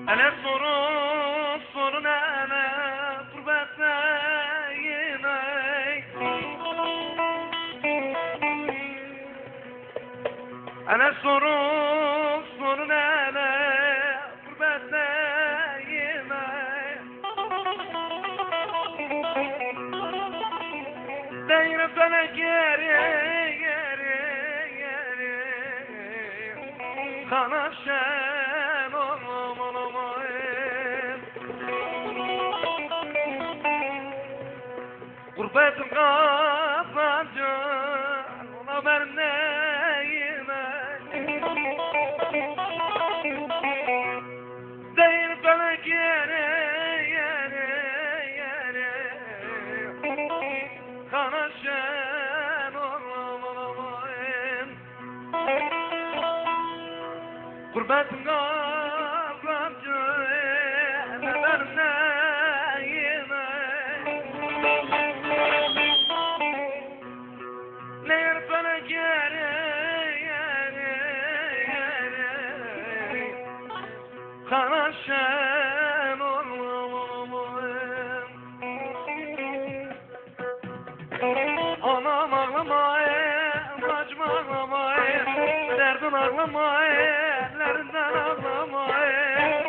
أنا صورون أنا قربتيني أنا صورون أنا قربتيني دايرة فلك ياري خناشان غربة الغافجة ونبرنايمة داير فلك ياري خناشان غربة الغافجة ونبرنايمة خرشان anam ağlamayın, bacım ağlamayın, derdin ağlamayın, ellerinden ağlamayın.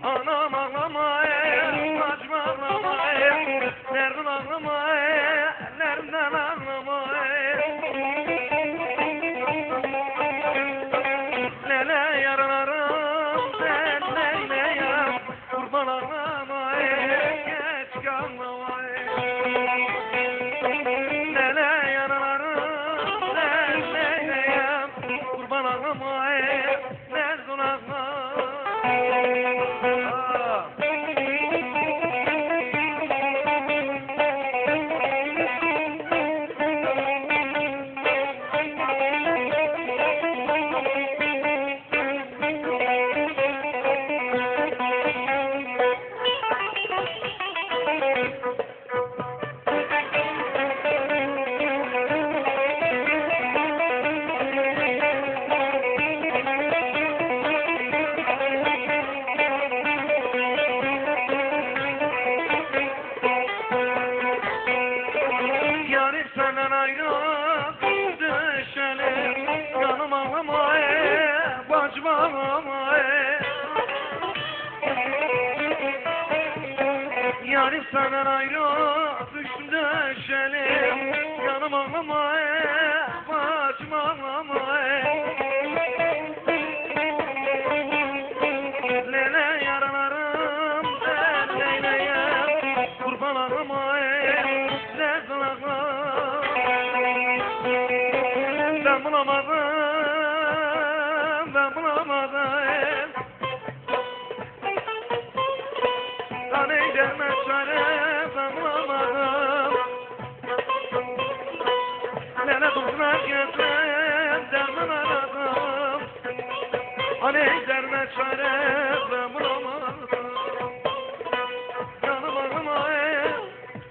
Anam ağlamayın, bacım ağlamayın, derdin ağlamayın, ellerinden ağlamayın. Lele yaralarım, sen neyleyem, kurban ağlamayın, geç kalmamayın. Lele yaralarım, sen neyleyem, kurban ağlamayın, mezun ağlamayın. Senden ayrı düşelim, yanım ağlamayın, bacım ağlamayın. Yarim senden ayrı düşelim, yanım ağlamayın, bacım ağlamayın. Lele yaralarım, ben neyleyem, kurban ağlamayın, nezle ağlamayın. Ben bulamadım. Lan eylemez çare, ben bulamadım. Lele tutmak yeter, derman aradım. Hani eylemez çare, ben bulamadım. Canım ağlamayın,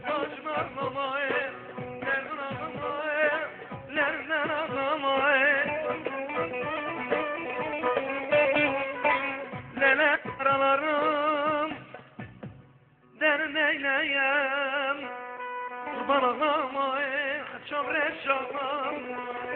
başım ağlamayın, derman ağlamayın, lerden ağlamayın. Lele aralarım, derin eyleyem, kurban ağlamayın, çok reş ağlamayın.